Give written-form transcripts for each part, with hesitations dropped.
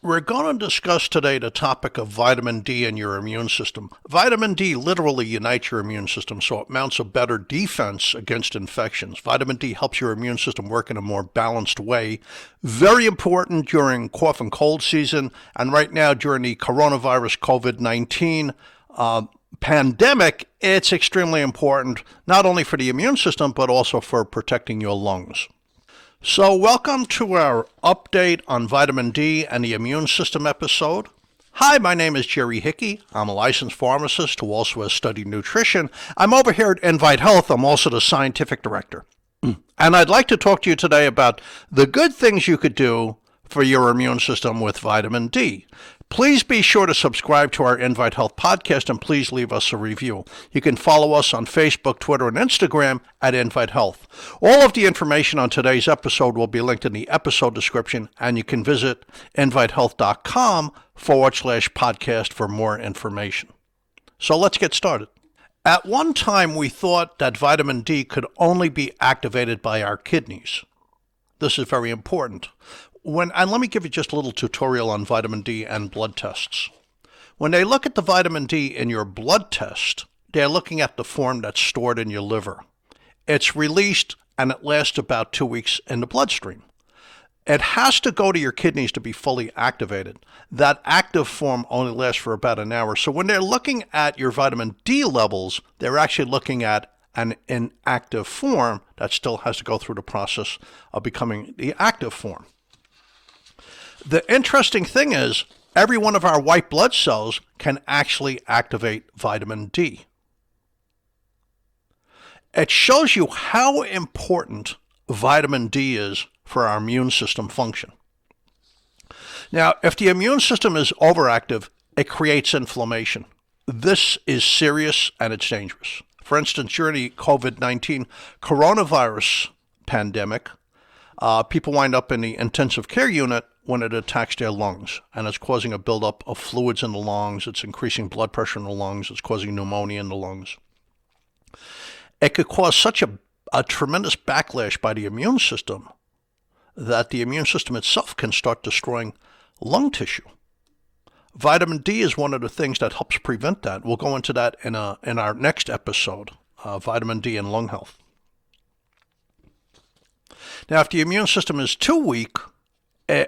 We're going to discuss today the topic of vitamin D and your immune system. Vitamin D literally unites your immune system, so it mounts a better defense against infections. Vitamin D helps your immune system work in a more balanced way. Very important during cough and cold season, and right now during the coronavirus COVID-19 pandemic, it's extremely important, not only for the immune system, but also for protecting your lungs. So welcome to our update on vitamin D and the immune system episode. Hi, my name is Jerry Hickey. I'm a licensed pharmacist who also has studied nutrition. I'm over here at Invite Health. I'm also the scientific director. And I'd like to talk to you today about the good things you could do for your immune system with vitamin D. Please be sure to subscribe to our Invite Health podcast and please leave us a review. You can follow us on Facebook, Twitter, and Instagram at Invite Health. All of the information on today's episode will be linked in the episode description, and you can visit invitehealth.com/podcast for more information. So let's get started. At one time, we thought that vitamin D could only be activated by our kidneys. This is very important. And let me give you just a little tutorial on vitamin D and blood tests. When they look at the vitamin D in your blood test, they're looking at the form that's stored in your liver. It's released and it lasts about 2 weeks in the bloodstream. It has to go to your kidneys to be fully activated. That active form only lasts for about an hour. So when they're looking at your vitamin D levels, they're actually looking at an inactive form that still has to go through the process of becoming the active form. The interesting thing is, every one of our white blood cells can actually activate vitamin D. It shows you how important vitamin D is for our immune system function. Now, if the immune system is overactive, it creates inflammation. This is serious and it's dangerous. For instance, during the COVID-19 coronavirus pandemic, people wind up in the intensive care unit when it attacks their lungs, and it's causing a buildup of fluids in the lungs, it's increasing blood pressure in the lungs, it's causing pneumonia in the lungs. It could cause such a tremendous backlash by the immune system that the immune system itself can start destroying lung tissue. Vitamin D is one of the things that helps prevent that. We'll go into that in our next episode, vitamin D and lung health. Now, if the immune system is too weak,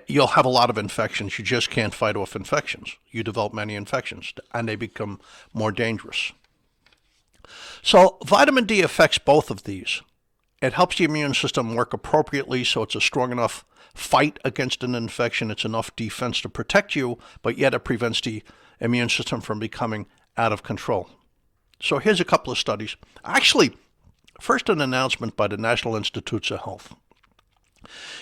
you'll have a lot of infections. You just can't fight off infections. You develop many infections, and they become more dangerous. So vitamin D affects both of these. It helps the immune system work appropriately, so it's a strong enough fight against an infection. It's enough defense to protect you, but yet it prevents the immune system from becoming out of control. So here's a couple of studies. Actually, first an announcement by the National Institutes of Health.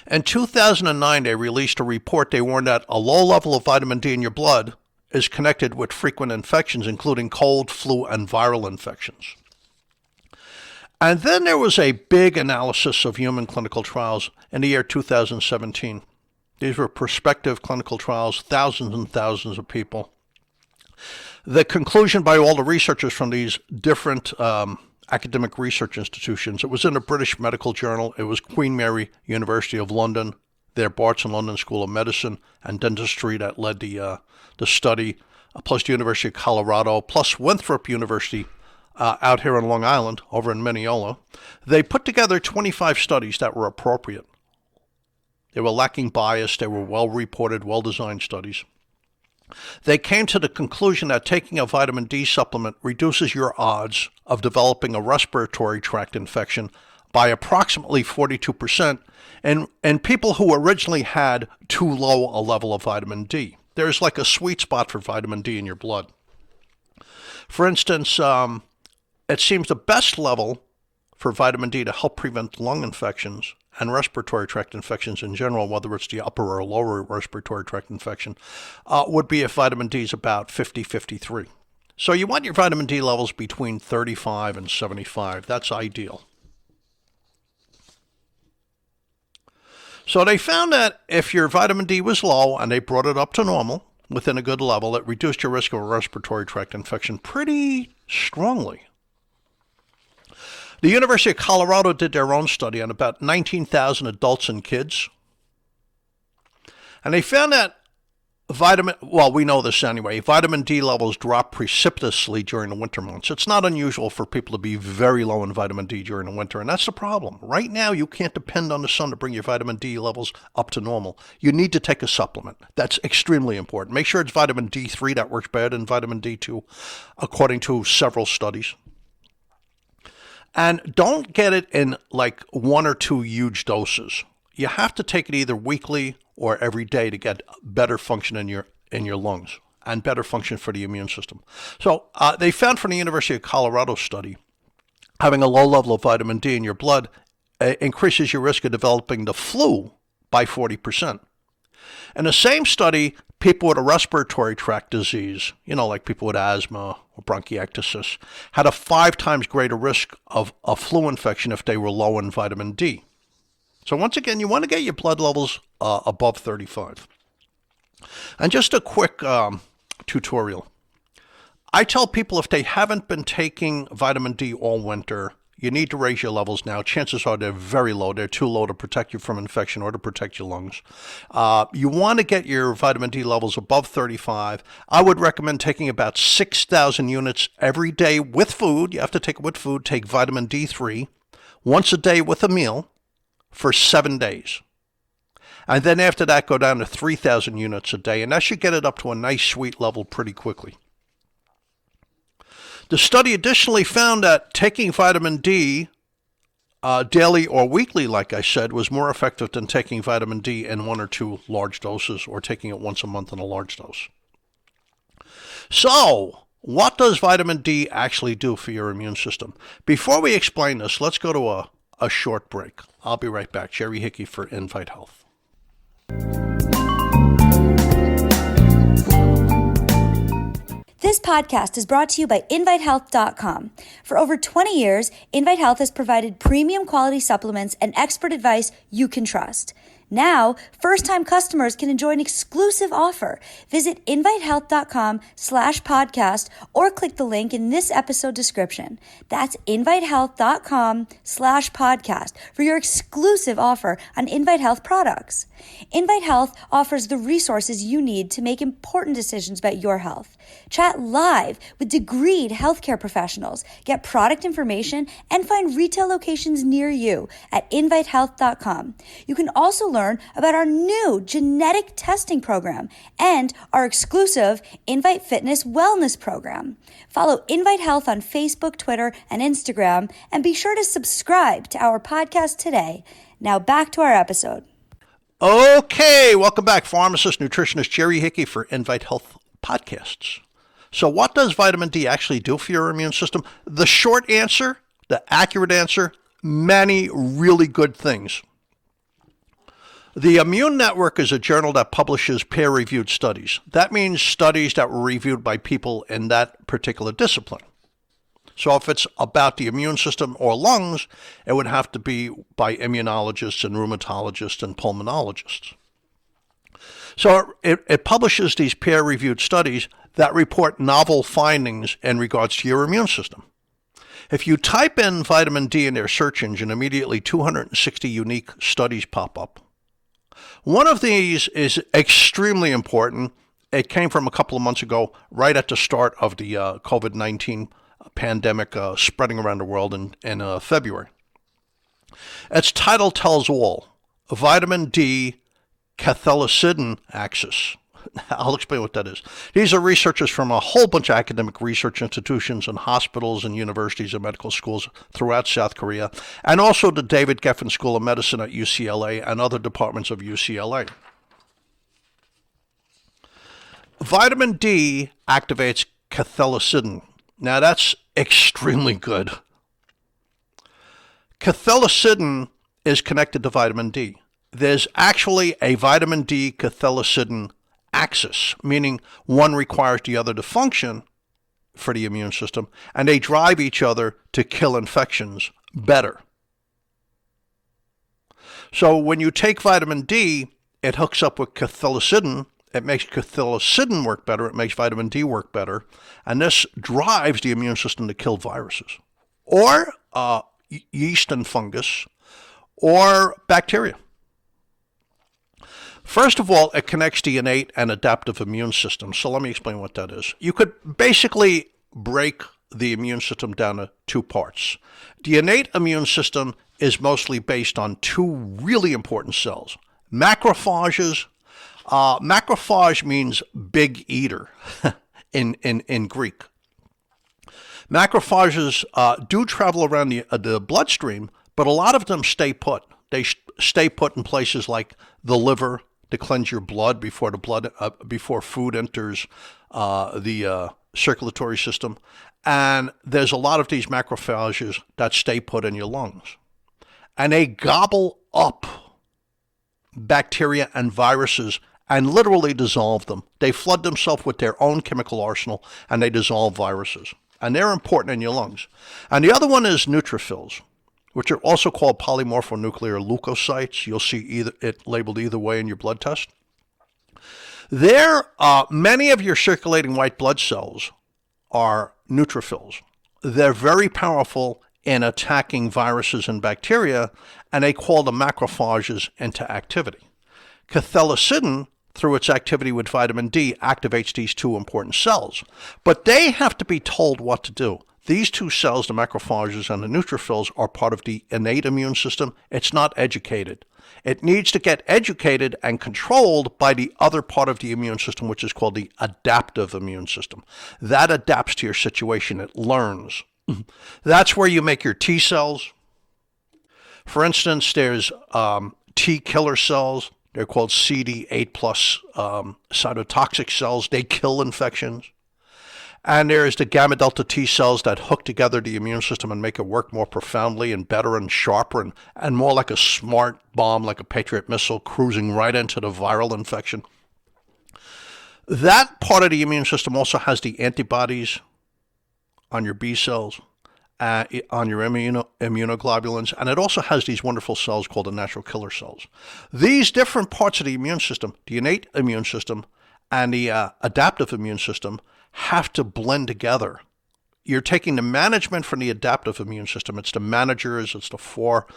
In 2009, they released a report. They warned that a low level of vitamin D in your blood is connected with frequent infections, including cold, flu, and viral infections. And then there was a big analysis of human clinical trials in the year 2017. These were prospective clinical trials, thousands and thousands of people. The conclusion by all the researchers from these different academic research institutions. It was in a British medical journal. It was Queen Mary University of London, their Barts and London School of Medicine and Dentistry that led the study, plus the University of Colorado, plus Winthrop University out here on Long Island, over in Mineola. They put together 25 studies that were appropriate. They were lacking bias. They were well-reported, well-designed studies. They came to the conclusion that taking a vitamin D supplement reduces your odds of developing a respiratory tract infection by approximately 42% in people who originally had too low a level of vitamin D. There's like a sweet spot for vitamin D in your blood. For instance, it seems the best level for vitamin D to help prevent lung infections and respiratory tract infections in general, whether it's the upper or lower respiratory tract infection, would be if vitamin D is about 50-53. So you want your vitamin D levels between 35 and 75. That's ideal. So they found that if your vitamin D was low and they brought it up to normal, within a good level, it reduced your risk of a respiratory tract infection pretty strongly. The University of Colorado did their own study on about 19,000 adults and kids. And they found that We know this anyway. Vitamin D levels drop precipitously during the winter months. It's not unusual for people to be very low in vitamin D during the winter, and that's the problem. Right now, you can't depend on the sun to bring your vitamin D levels up to normal. You need to take a supplement. That's extremely important. Make sure it's vitamin D3. That works better than vitamin D2, according to several studies. And don't get it in like 1 or 2 huge doses. You have to take it either weekly or every day to get better function in your lungs and better function for the immune system. So they found from the University of Colorado study, having a low level of vitamin D in your blood increases your risk of developing the flu by 40%. In the same study, people with a respiratory tract disease, like people with asthma or bronchiectasis, had a 5 times greater risk of a flu infection if they were low in vitamin D. So once again, you want to get your blood levels above 35. And just a quick tutorial. I tell people if they haven't been taking vitamin D all winter, you need to raise your levels now. Chances are they're very low. They're too low to protect you from infection or to protect your lungs. You want to get your vitamin D levels above 35. I would recommend taking about 6,000 units every day with food. You have to take it with food. Take vitamin D3 once a day with a meal for 7 days. And then after that, go down to 3,000 units a day. And that should get it up to a nice sweet level pretty quickly. The study additionally found that taking vitamin D daily or weekly, like I said, was more effective than taking vitamin D in 1 or 2 large doses or taking it once a month in a large dose. So, what does vitamin D actually do for your immune system? Before we explain this, let's go to a short break. I'll be right back. Jerry Hickey for Invite Health. This podcast is brought to you by InviteHealth.com. For over 20 years, Invite Health has provided premium quality supplements and expert advice you can trust. Now, first-time customers can enjoy an exclusive offer. Visit invitehealth.com/podcast or click the link in this episode description. That's invitehealth.com/podcast for your exclusive offer on Invite Health products. Invite Health offers the resources you need to make important decisions about your health. Chat live with degreed healthcare professionals, get product information, and find retail locations near you at invitehealth.com. You can also learn about our new genetic testing program and our exclusive Invite Fitness Wellness program. Follow Invite Health on Facebook, Twitter, and Instagram, and be sure to subscribe to our podcast today. Now back to our episode. Okay, welcome back. Pharmacist, nutritionist Jerry Hickey for Invite Health Podcasts. So what does vitamin D actually do for your immune system? The short answer, the accurate answer, many really good things. The Immune Network is a journal that publishes peer-reviewed studies. That means studies that were reviewed by people in that particular discipline. So if it's about the immune system or lungs, it would have to be by immunologists and rheumatologists and pulmonologists. So it publishes these peer-reviewed studies that report novel findings in regards to your immune system. If you type in vitamin D in their search engine, immediately 260 unique studies pop up. One of these is extremely important. It came from a couple of months ago, right at the start of the COVID-19 pandemic spreading around the world in February. Its title tells all, vitamin D cathelicidin axis. I'll explain what that is. These are researchers from a whole bunch of academic research institutions and hospitals and universities and medical schools throughout South Korea, and also the David Geffen School of Medicine at UCLA and other departments of UCLA. Vitamin D activates cathelicidin. Now that's extremely good. Cathelicidin is connected to vitamin D. There's actually a vitamin D cathelicidin axis, meaning one requires the other to function for the immune system, and they drive each other to kill infections better. So when you take vitamin D, it hooks up with cathelicidin. It makes cathelicidin work better. It makes vitamin D work better. And this drives the immune system to kill viruses or yeast and fungus or bacteria. First of all, it connects the innate and adaptive immune system. So let me explain what that is. You could basically break the immune system down to two parts. The innate immune system is mostly based on two really important cells. Macrophages. Macrophage means big eater in Greek. Macrophages do travel around the bloodstream, but a lot of them stay put. They stay put in places like the liver to cleanse your blood before food enters the circulatory system. And there's a lot of these macrophages that stay put in your lungs. And they gobble up bacteria and viruses and literally dissolve them. They flood themselves with their own chemical arsenal and they dissolve viruses. And they're important in your lungs. And the other one is neutrophils, which are also called polymorphonuclear leukocytes. You'll see it labeled either way in your blood test. Many of your circulating white blood cells are neutrophils. They're very powerful in attacking viruses and bacteria, and they call the macrophages into activity. Cathelicidin, through its activity with vitamin D, activates these two important cells. But they have to be told what to do. These two cells, the macrophages and the neutrophils, are part of the innate immune system. It's not educated. It needs to get educated and controlled by the other part of the immune system, which is called the adaptive immune system. That adapts to your situation. It learns. That's where you make your T cells. For instance, there's T killer cells. They're called CD8 plus cytotoxic cells. They kill infections. And there's the gamma delta T cells that hook together the immune system and make it work more profoundly and better and sharper and more like a smart bomb, like a Patriot missile cruising right into the viral infection. That part of the immune system also has the antibodies on your B cells, on your immunoglobulins, and it also has these wonderful cells called the natural killer cells. These different parts of the immune system, the innate immune system and the adaptive immune system, have to blend together. You're taking the management from the adaptive immune system. It's the managers, it's the four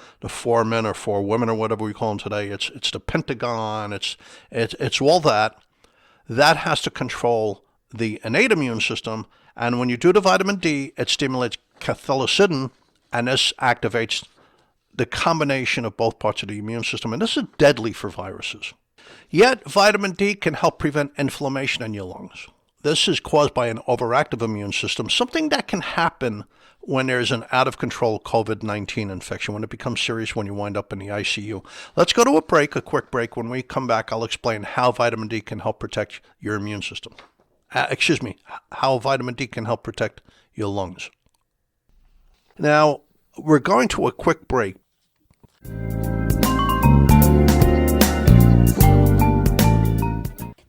men or four women or whatever we call them today. It's the Pentagon, it's all that. That has to control the innate immune system. And when you do the vitamin D, it stimulates cathelicidin, and this activates the combination of both parts of the immune system. And this is deadly for viruses. Yet, vitamin D can help prevent inflammation in your lungs. This is caused by an overactive immune system, something that can happen when there's an out-of-control COVID-19 infection, when it becomes serious, when you wind up in the ICU. Let's go to a quick break. When we come back, I'll explain how vitamin D can help protect your immune system. How vitamin D can help protect your lungs. Now, we're going to a quick break.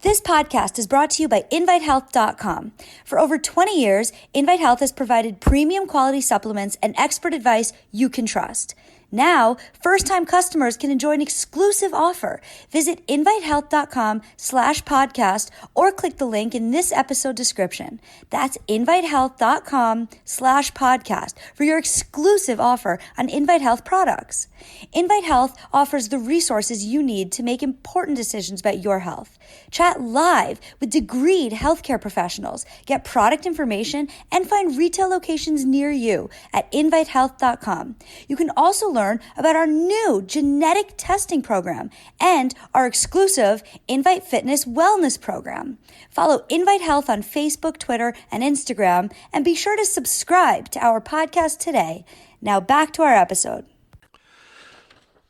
This podcast is brought to you by InviteHealth.com. For over 20 years, Invite Health has provided premium quality supplements and expert advice you can trust. Now, first-time customers can enjoy an exclusive offer. Visit invitehealth.com/podcast or click the link in this episode description. That's invitehealth.com/podcast for your exclusive offer on Invite Health products. Invite Health offers the resources you need to make important decisions about your health. Chat live with degreed healthcare professionals, get product information, and find retail locations near you at invitehealth.com. You can also learn about our new genetic testing program and our exclusive Invite Fitness Wellness program. Follow Invite Health on Facebook, Twitter, and Instagram, and be sure to subscribe to our podcast today. Now back to our episode.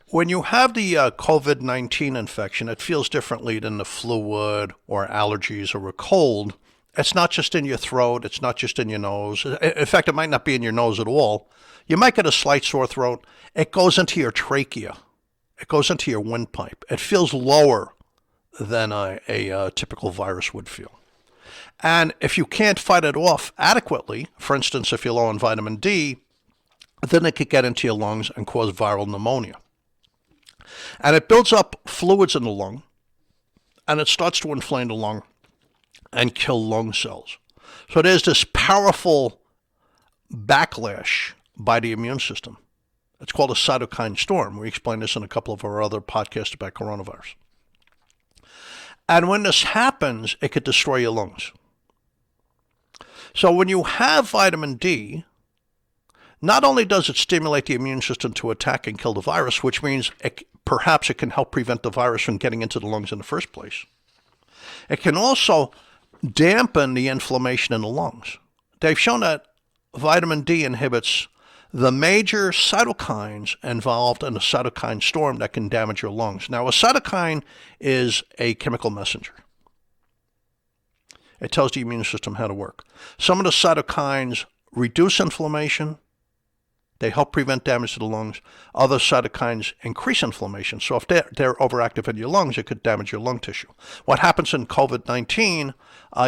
When you have the COVID-19 infection, it feels differently than the flu would, or allergies, or a cold. It's not just in your throat. It's not just in your nose. In fact, it might not be in your nose at all. You might get a slight sore throat. It goes into your trachea. It goes into your windpipe. It feels lower than a typical virus would feel. And if you can't fight it off adequately, for instance, if you're low on vitamin D, then it could get into your lungs and cause viral pneumonia. And it builds up fluids in the lung, and it starts to inflame the lung and kill lung cells. So there's this powerful backlash by the immune system. It's called a cytokine storm. We explained this in a couple of our other podcasts about coronavirus. And when this happens, it could destroy your lungs. So when you have vitamin D, not only does it stimulate the immune system to attack and kill the virus, which means perhaps it can help prevent the virus from getting into the lungs in the first place, it can also dampen the inflammation in the lungs. They've shown that vitamin D inhibits the major cytokines involved in a cytokine storm that can damage your lungs. Now, a cytokine is a chemical messenger. It tells the immune system how to work. Some of the cytokines reduce inflammation. They help prevent damage to the lungs. Other cytokines increase inflammation. So if they're overactive in your lungs, it could damage your lung tissue. What happens in COVID-19,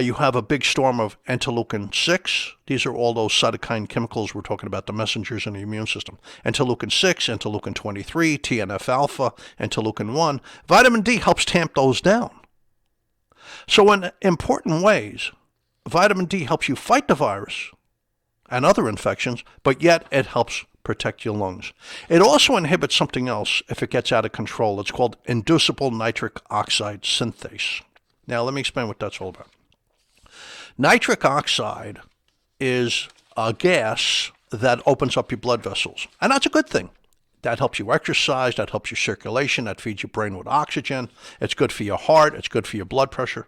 you have a big storm of interleukin-6. These are all those cytokine chemicals we're talking about, the messengers in the immune system. Interleukin-6, interleukin-23, TNF-alpha, interleukin-1. Vitamin D helps tamp those down. So in important ways, vitamin D helps you fight the virus and other infections, but yet it helps protect your lungs. It also inhibits something else if it gets out of control. It's called inducible nitric oxide synthase. Now, let me explain what that's all about. Nitric oxide is a gas that opens up your blood vessels, and that's a good thing. That helps you exercise, that helps your circulation, that feeds your brain with oxygen. It's good for your heart, it's good for your blood pressure.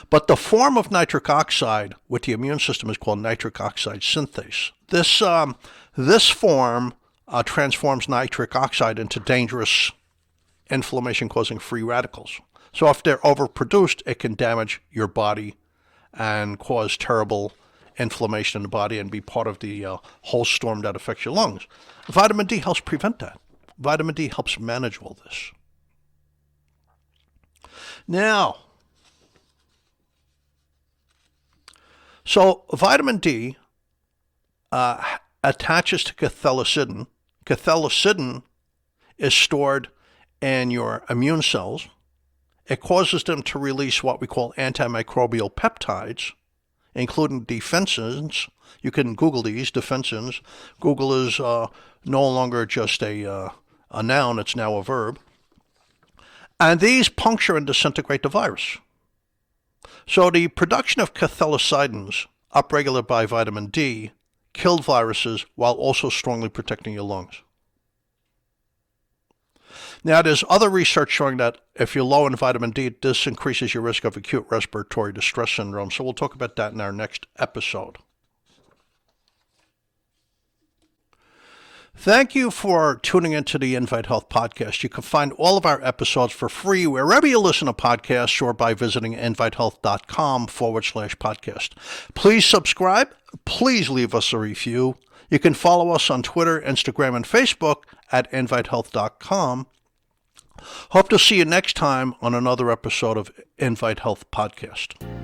But the form of nitric oxide with the immune system is called nitric oxide synthase. This form transforms nitric oxide into dangerous inflammation-causing free radicals. So if they're overproduced, it can damage your body and cause terrible inflammation in the body and be part of the whole storm that affects your lungs. Vitamin D helps prevent that. Vitamin D helps manage all this. Now, so vitamin D attaches to cathelicidin. Cathelicidin is stored in your immune cells. It causes them to release what we call antimicrobial peptides, including defensins. You can Google these, defensins. Google is no longer just a noun, it's now a verb. And these puncture and disintegrate the virus. So the production of cathelicidins, upregulated by vitamin D, killed viruses while also strongly protecting your lungs. Now, there's other research showing that if you're low in vitamin D, this increases your risk of acute respiratory distress syndrome. So we'll talk about that in our next episode. Thank you for tuning into the Invite Health Podcast. You can find all of our episodes for free wherever you listen to podcasts or by visiting invitehealth.com/podcast. Please subscribe. Please leave us a review. You can follow us on Twitter, Instagram, and Facebook at invitehealth.com. Hope to see you next time on another episode of Invite Health Podcast.